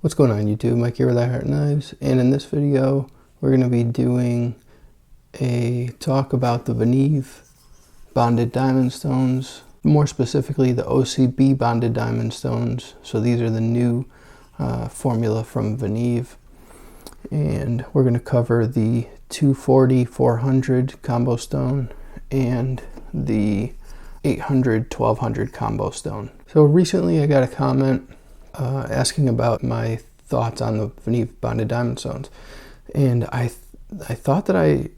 What's going on YouTube? Mike here with I Heart Knives, and in this video we're going to be doing a talk about the Venev bonded diamond stones, more specifically the OCB bonded diamond stones. So these are the new formula from Venev, and we're going to cover the 240-400 combo stone and the 800-1200 combo stone. So recently I got a comment asking about my thoughts on the Venev bonded diamond stones, and I thought that I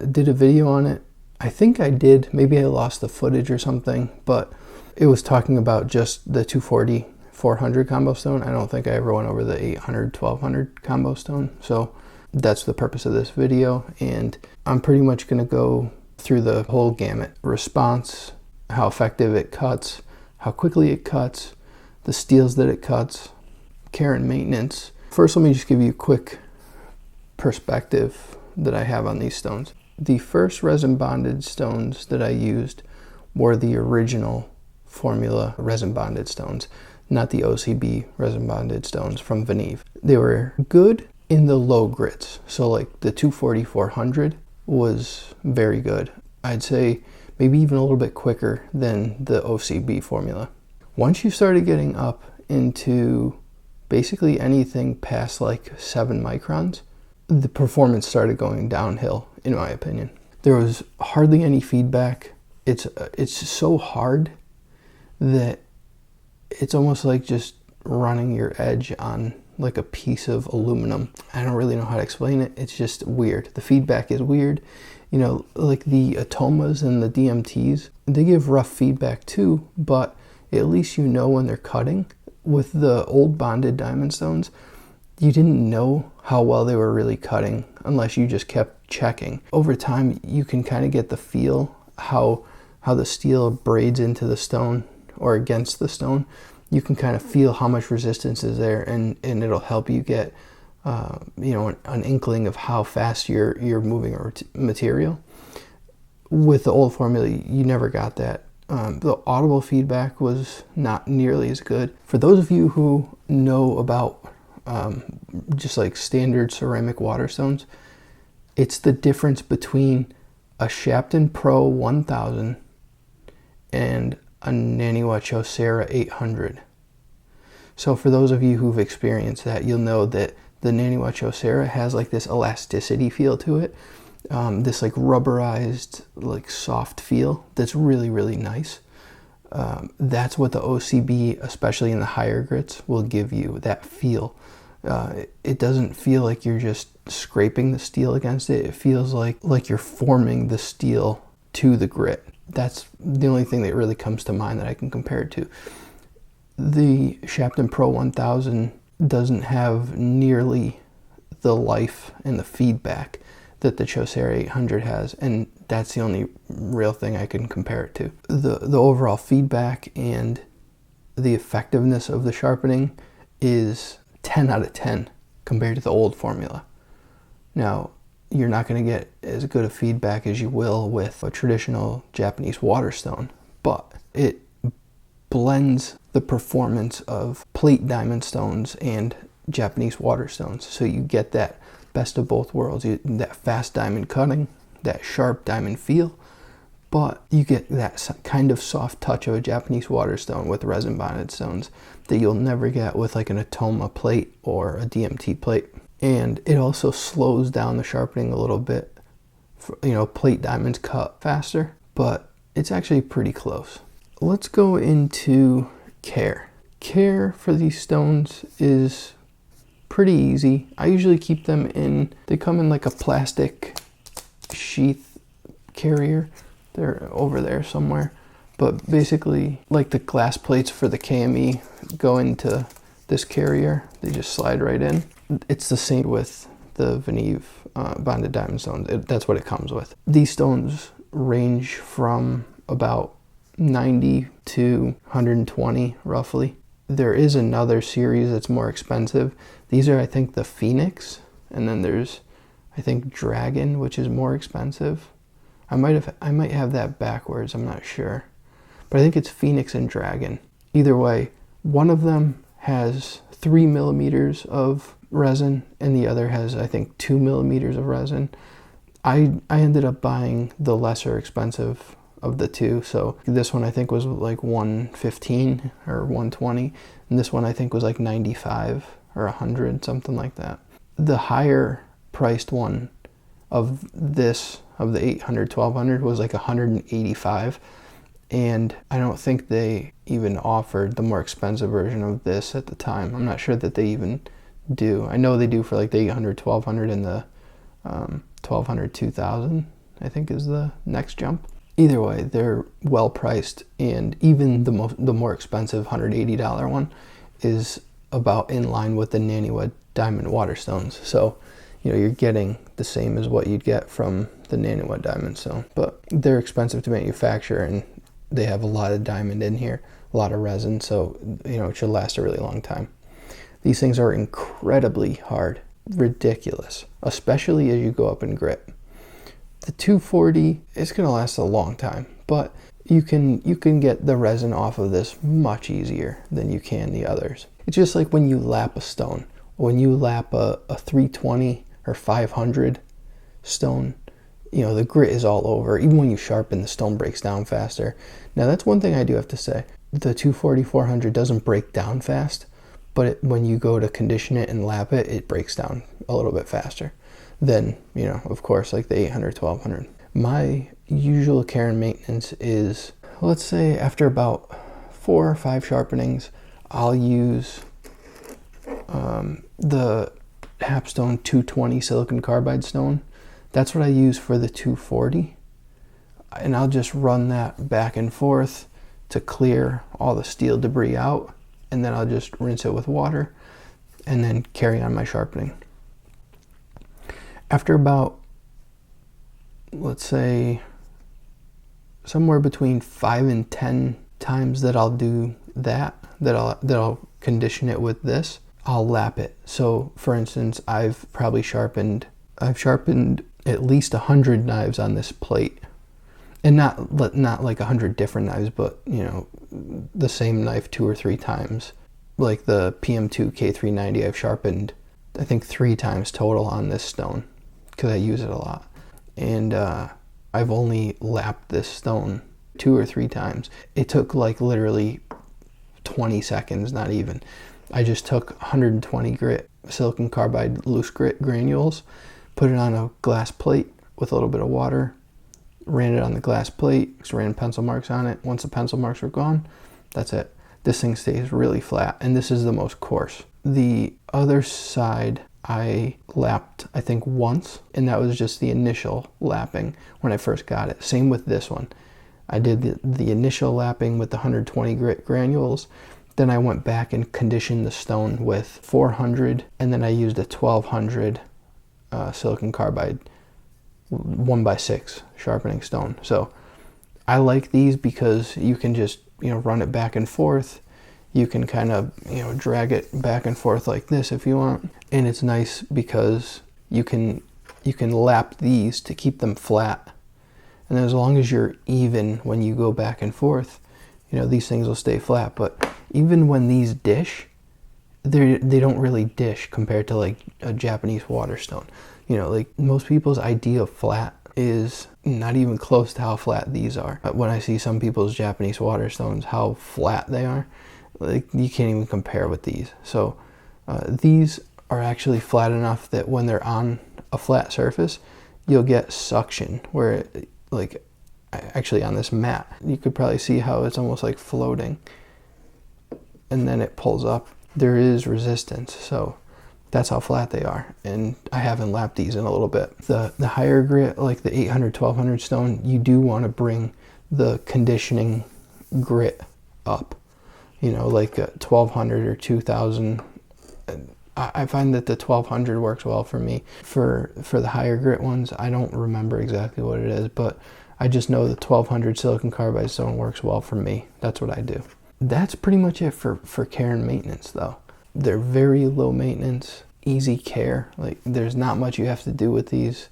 did a video on it. I think I did. Maybe I lost the footage or something, but it was talking about just the 240-400 combo stone. I don't think I ever went over the 800-1200 combo stone. So that's the purpose of this video, and I'm pretty much going to go through the whole gamut. Response, how effective it cuts, how quickly it cuts, the steels that it cuts, care and maintenance. First, let me just give you a quick perspective that I have on these stones. The first resin bonded stones that I used were the original formula resin bonded stones, not the OCB resin bonded stones from Venev. They were good in the low grits. So like the 240-400 was very good. I'd say maybe even a little bit quicker than the OCB formula. Once you started getting up into basically anything past like 7 microns, the performance started going downhill, in my opinion. There was hardly any feedback. It's so hard that it's almost like just running your edge on like a piece of aluminum. I don't really know how to explain it. It's just weird. The feedback is weird. You know, like the Atomas and the DMTs, they give rough feedback too, but at least you know when they're cutting. With the old bonded diamond stones, you didn't know how well they were really cutting unless you just kept checking. Over time, you can kind of get the feel how the steel braids into the stone or against the stone. You can kind of feel how much resistance is there, and it'll help you get an inkling of how fast you're moving a material. With the old formula, you never got that. The audible feedback was not nearly as good. For those of you who know about just like standard ceramic water stones, it's the difference between a Shapton Pro 1000 and a Naniwa Chaucera 800. So for those of you who've experienced that, you'll know that the Naniwa Chaucera has like this elasticity feel to it. This like rubberized, like soft feel that's really, really nice. That's what the OCB, especially in the higher grits, will give you, that feel. It doesn't feel like you're just scraping the steel against it. It feels like you're forming the steel to the grit. That's the only thing that really comes to mind that I can compare it to. The Shapton Pro 1000 doesn't have nearly the life and the feedback that the Chaucera 800 has, and that's the only real thing I can compare it to. The overall feedback and the effectiveness of the sharpening is 10 out of 10 compared to the old formula. Now, you're not going to get as good a feedback as you will with a traditional Japanese water stone, but it blends the performance of plate diamond stones and Japanese water stones. So you get that best of both worlds. That fast diamond cutting, that sharp diamond feel, but you get that kind of soft touch of a Japanese water stone with resin bonded stones that you'll never get with like an Atoma plate or a DMT plate. And it also slows down the sharpening a little bit. Plate diamonds cut faster, but it's actually pretty close. Let's go into care. Care for these stones is pretty easy. I usually keep them they come in like a plastic sheath carrier. They're over there somewhere. But basically, like the glass plates for the KME go into this carrier. They just slide right in. It's the same with the Venev bonded diamond stones. That's what it comes with. These stones range from about 90 to 120 roughly. There is another series that's more expensive. These are, I think, the Phoenix, and then there's, I think, Dragon, which is more expensive. I might have that backwards, I'm not sure. But I think it's Phoenix and Dragon. Either way, one of them has 3 millimeters of resin and the other has, I think, 2 millimeters of resin. I ended up buying the lesser expensive of the two. So this one I think was like 115 or 120, and this one I think was like 95 or 100, something like that. The higher priced one of this, of the 800, 1200, was like 185, and I don't think they even offered the more expensive version of this at the time. I'm not sure that they even do. I know they do for like the 800, 1200, and the 1200, 2000, I think is the next jump. Either way, they're well priced, and even the more expensive $180 one is about in line with the Naniwa diamond water stones. So, you know, you're getting the same as what you'd get from the Naniwa diamond stone, but they're expensive to manufacture, and they have a lot of diamond in here, a lot of resin, so, you know, it should last a really long time. These things are incredibly hard, ridiculous, especially as you go up in grit. The 240 is going to last a long time, but you can get the resin off of this much easier than you can the others. It's just like when you lap a stone. When you lap a 320 or 500 stone, you know, the grit is all over. Even when you sharpen, the stone breaks down faster. Now, that's one thing I do have to say. The 240, 400 doesn't break down fast, but when you go to condition it and lap it, it breaks down a little bit faster than, you know, of course, like the 800, 1200. My usual care and maintenance is, let's say after about 4 or 5 sharpenings, I'll use the Hapstone 220 silicon carbide stone. That's what I use for the 240. And I'll just run that back and forth to clear all the steel debris out. And then I'll just rinse it with water and then carry on my sharpening. After about, let's say, somewhere between 5 and 10 times that I'll do that I'll condition it with this, I'll lap it. So for instance, I've sharpened at least 100 knives on this plate, and not like 100 different knives, but, you know, the same knife 2 or 3 times. Like the PM2 K390, I've sharpened I think 3 times total on this stone because I use it a lot, and I've only lapped this stone 2 or 3 times. It took like literally 20 seconds, not even. I just took 120 grit silicon carbide loose grit granules, put it on a glass plate with a little bit of water, ran it on the glass plate, ran pencil marks on it. Once the pencil marks are gone, that's it. This thing stays really flat, and this is the most coarse. The other side I lapped, I think, once, and that was just the initial lapping when I first got it. Same with this one. I did the initial lapping with the 120 grit granules. Then I went back and conditioned the stone with 400, and then I used a 1200 silicon carbide 1x6 sharpening stone. So I like these because you can just, you know, run it back and forth. You can kind of, you know, drag it back and forth like this if you want. And it's nice because you can lap these to keep them flat. And as long as you're even when you go back and forth, you know, these things will stay flat. But even when these dish, they don't really dish compared to like a Japanese water stone. You know, like most people's idea of flat is not even close to how flat these are. When I see some people's Japanese water stones, how flat they are, like you can't even compare with these. So these are actually flat enough that when they're on a flat surface, you'll get suction where, like, actually on this mat, you could probably see how it's almost like floating, and then it pulls up. There is resistance, so that's how flat they are. And I haven't lapped these in a little bit. The higher grit, like the 800, 1200 stone, you do want to bring the conditioning grit up. You know, like 1200 or 2000. I find that the 1200 works well for me. For the higher grit ones, I don't remember exactly what it is, but I just know the 1200 silicon carbide stone works well for me. That's what I do. That's pretty much it for care and maintenance, though. They're very low maintenance, easy care. Like, there's not much you have to do with these.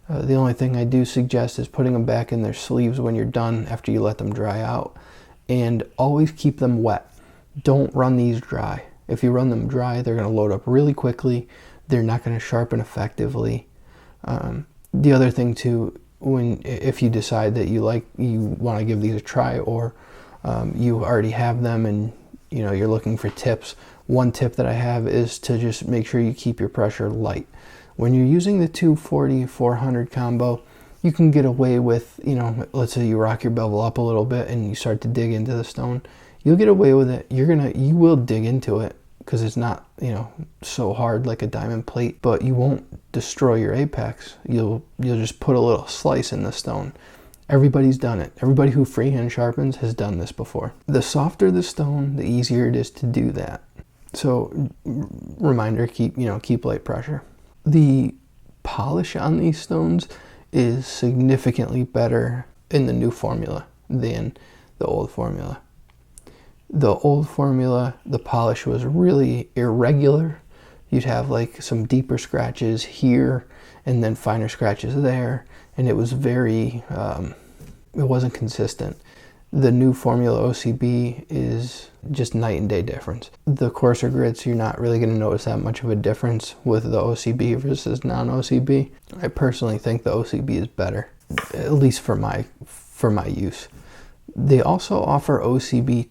The only thing I do suggest is putting them back in their sleeves when you're done after you let them dry out. And always keep them wet. Don't run these dry. If you run them dry, they're going to load up really quickly. They're not going to sharpen effectively. The other thing too, if you decide that you want to give these a try, or you already have them and you're looking for tips, one tip that I have is to just make sure you keep your pressure light. When you're using the 240-400 combo, you can get away with, let's say you rock your bevel up a little bit and you start to dig into the stone. You'll get away with it. You will dig into it because it's not, so hard like a diamond plate, but you won't destroy your apex. You'll just put a little slice in the stone. Everybody's done it. Everybody who freehand sharpens has done this before. The softer the stone, the easier it is to do that. So reminder, keep light pressure. The polish on these stones is significantly better in the new formula than the old formula. The old formula, the polish was really irregular. You'd have like some deeper scratches here and then finer scratches there, and it was very, it wasn't consistent. The new formula OCB is just night and day difference. The coarser grits, you're not really going to notice that much of a difference with the OCB versus non-OCB. I personally think the OCB is better, at least for my use. They also offer OCB,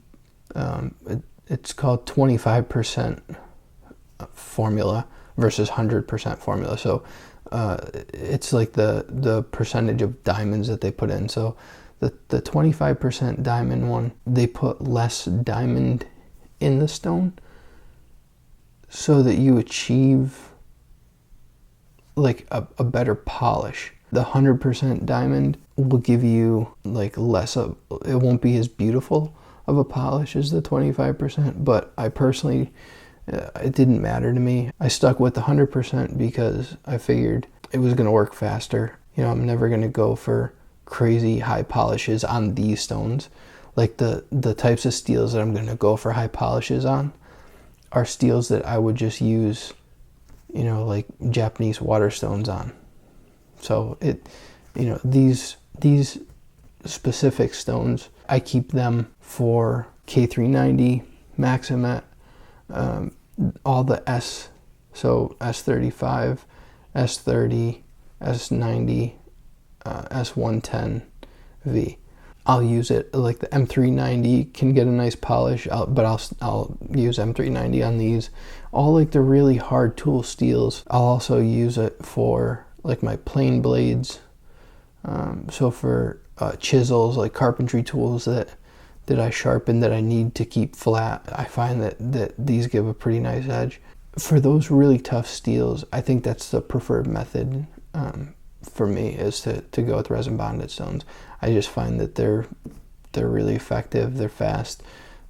it's called 25% formula versus 100% formula. So it's like the percentage of diamonds that they put in. So the 25% diamond one, they put less diamond in the stone so that you achieve like a better polish. The 100% diamond will give you like less of, it won't be as beautiful of a polish as the 25%, but I personally, it didn't matter to me. I stuck with the 100% because I figured it was going to work faster. I'm never going to go for crazy high polishes on these stones. Like the types of steels that I'm going to go for high polishes on are steels that I would just use, like Japanese water stones on. So these specific stones, I keep them for K390, Maximet, all the S, so S35, S30, S90, S110V. I'll use it, like the M390 can get a nice polish, but I'll use M390 on these. All like the really hard tool steels, I'll also use it for like my plane blades. So for chisels, like carpentry tools that I sharpen that I need to keep flat, I find that these give a pretty nice edge. For those really tough steels, I think that's the preferred method for me, is to go with resin bonded stones. I just find that they're really effective, they're fast.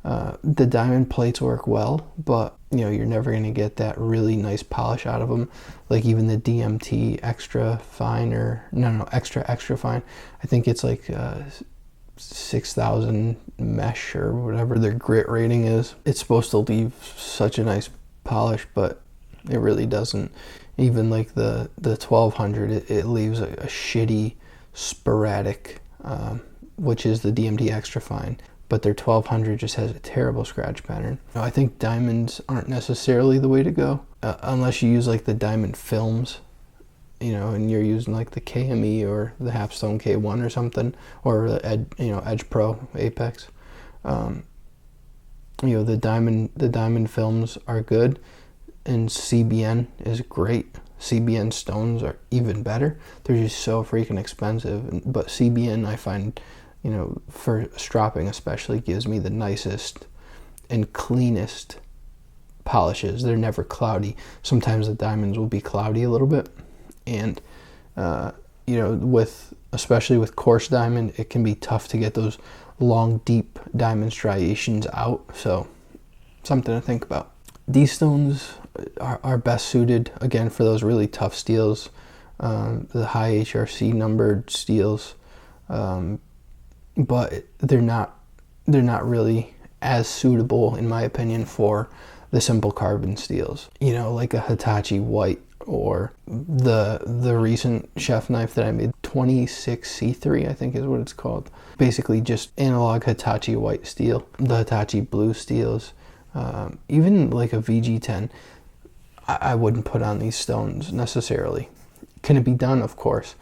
The diamond plates work well, but you're never going to get that really nice polish out of them. Like even the DMT extra fine, or extra fine, I think it's like 6,000 mesh or whatever their grit rating is. It's supposed to leave such a nice polish, but it really doesn't. Even like the 1200, it leaves a shitty sporadic, which is the DMT extra fine. But their 1200 just has a terrible scratch pattern. I think diamonds aren't necessarily the way to go, unless you use like the diamond films, and you're using like the KME or the Halfstone K1 or something, or the Edge Pro Apex. The diamond films are good, and CBN is great. CBN stones are even better. They're just so freaking expensive, but CBN, I find, for stropping especially, gives me the nicest and cleanest polishes. They're never cloudy. Sometimes the diamonds will be cloudy a little bit, and especially with coarse diamond, it can be tough to get those long, deep diamond striations out. So something to think about. These stones are best suited, again, for those really tough steels, the high HRC numbered steels, but they're not really as suitable, in my opinion, for the simple carbon steels. Like a Hitachi white, or the recent chef knife that I made, 26C3, I think is what it's called. Basically just analog Hitachi white steel. The Hitachi blue steels Even like a VG10, I wouldn't put on these stones necessarily. Can it be done? Of course.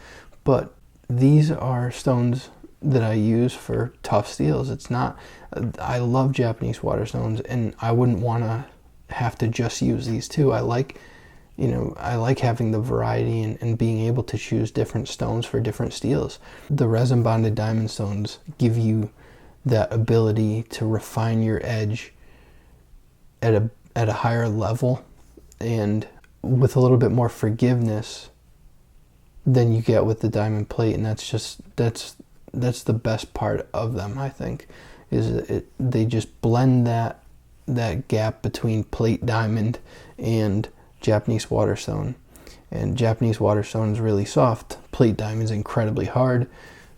But these are stones that I use for tough steels. It's not, I love Japanese water stones, and I wouldn't want to have to just use these two. I like having the variety and being able to choose different stones for different steels. The resin bonded diamond stones give you that ability to refine your edge at a higher level and with a little bit more forgiveness than you get with the diamond plate. And that's the best part of them, I think, is they just blend that gap between plate diamond and Japanese waterstone. And Japanese waterstone is really soft. Plate diamond is incredibly hard.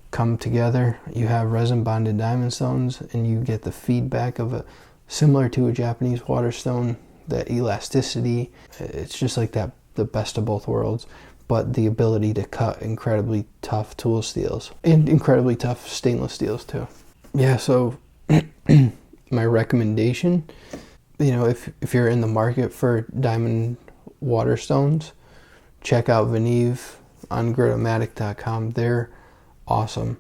Come together, you have resin bonded diamond stones, and you get the feedback of similar to a Japanese waterstone, that elasticity. It's just like that, the best of both worlds, but the ability to cut incredibly tough tool steels and incredibly tough stainless steels too. Yeah, so my recommendation, if you're in the market for diamond water stones, check out Venev on gritomatic.com. They're awesome.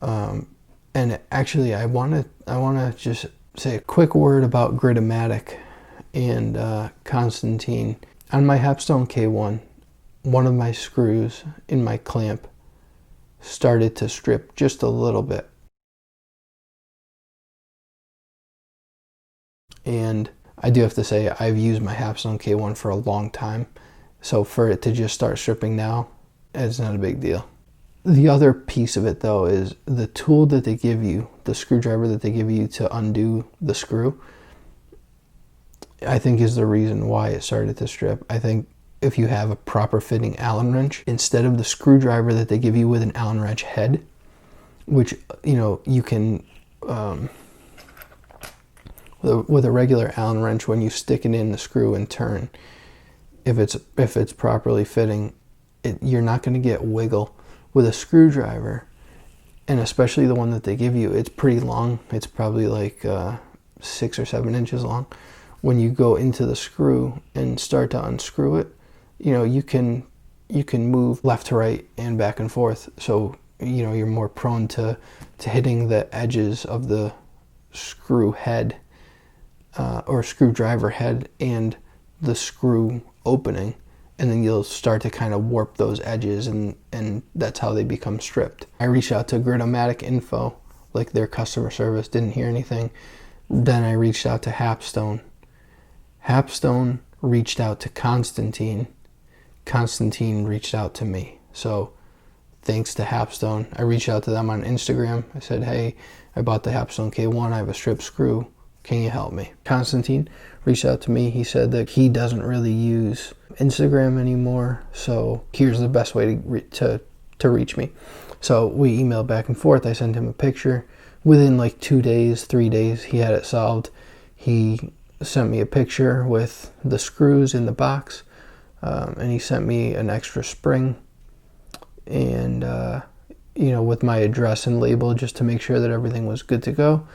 And actually, I want to just say a quick word about Gritomatic and Constantine. On my Hapstone K1, one of my screws in my clamp started to strip just a little bit. And I do have to say, I've used my Hapstone K1 for a long time, so for it to just start stripping now, it's not a big deal. The other piece of it though is the tool that they give you, the screwdriver that they give you to undo the screw, I think is the reason why it started to strip. I think if you have a proper fitting Allen wrench, instead of the screwdriver that they give you with an Allen wrench head, which you can with a regular Allen wrench, when you stick it in the screw and turn, if it's properly fitting, you're not going to get wiggle. With a screwdriver, and especially the one that they give you, it's pretty long. It's probably like 6 or 7 inches long. When you go into the screw and start to unscrew it, you can move left to right and back and forth. So you're more prone to hitting the edges of the screw head or screwdriver head and the screw opening. And then you'll start to kind of warp those edges, and that's how they become stripped. I reached out to Gritomatic Info, like their customer service, didn't hear anything. Then I reached out to Hapstone. Hapstone reached out to Constantine. Constantine reached out to me. So thanks to Hapstone. I reached out to them on Instagram. I said, hey, I bought the Hapstone K1. I have a stripped screw. Can you help me? Constantine reached out to me. He said that he doesn't really use Instagram anymore, so here's the best way to reach me. So we emailed back and forth. I sent him a picture. Within like 2 days, 3 days, he had it solved. He sent me a picture with the screws in the box, and he sent me an extra spring and with my address and label, just to make sure that everything was good to go.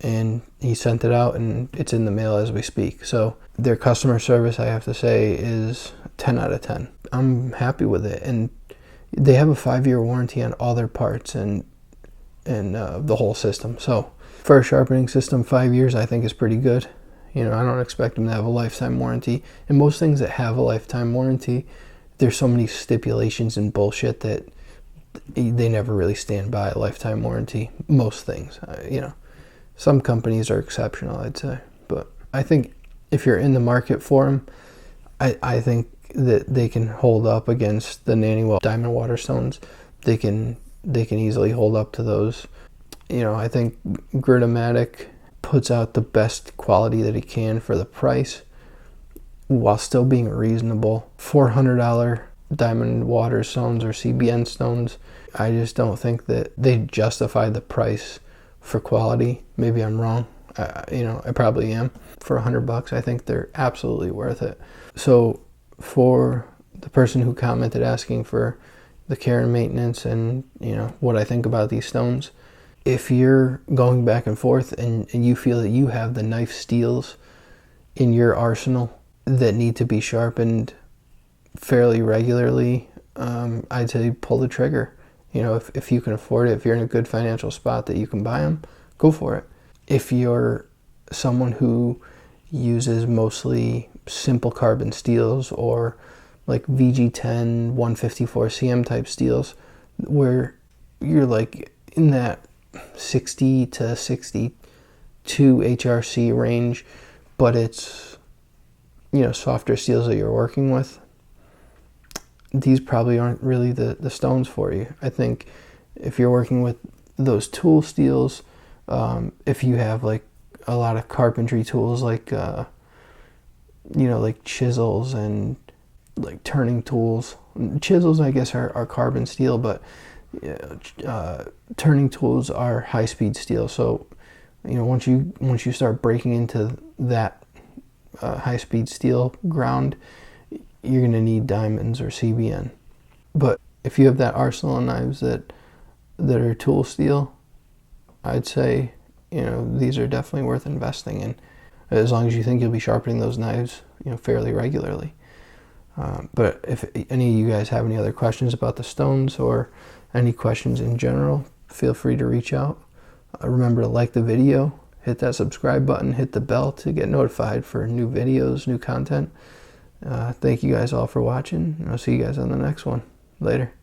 And he sent it out, and it's in the mail as we speak. So their customer service, I have to say, is 10 out of 10. I'm happy with it, and they have a 5-year warranty on all their parts and the whole system. So for a sharpening system, 5 years I think is pretty good. I don't expect them to have a lifetime warranty. And most things that have a lifetime warranty, there's so many stipulations and bullshit that they never really stand by a lifetime warranty. Most things, Some companies are exceptional, I'd say. But I think if you're in the market for them, I think that they can hold up against the Nannywell diamond water stones. They can easily hold up to those. I think Gritomatic puts out the best quality that he can for the price while still being reasonable. $400 diamond water stones or CBN stones, I just don't think that they justify the price for quality. Maybe I'm wrong. I probably am. For $100, I think they're absolutely worth it. So for the person who commented asking for the care and maintenance and what I think about these stones, if you're going back and forth and you feel that you have the knife steels in your arsenal that need to be sharpened fairly regularly, I'd say pull the trigger. You know, if you can afford it, if you're in a good financial spot that you can buy them, go for it. If you're someone who uses mostly simple carbon steels or like VG10 154 cm type steels, where you're like in that 60 to 62 HRC range, but it's, you know, softer steels that you're working with, these probably aren't really the stones for you. I think if you're working with those tool steels, if you have like a lot of carpentry tools like you know, like chisels and like turning tools. Chisels, I guess, are carbon steel, but turning tools are high-speed steel. So, you know, once you start breaking into that high-speed steel ground, you're going to need diamonds or CBN. But if you have that arsenal of knives that are tool steel, I'd say, you know, these are definitely worth investing in, as long as you think you'll be sharpening those knives, you know, fairly regularly. But if any of you guys have any other questions about the stones or any questions in general, feel free to reach out. Remember to like the video, hit that subscribe button, hit the bell to get notified for new videos, new content. Thank you guys all for watching, and I'll see you guys on the next one. Later.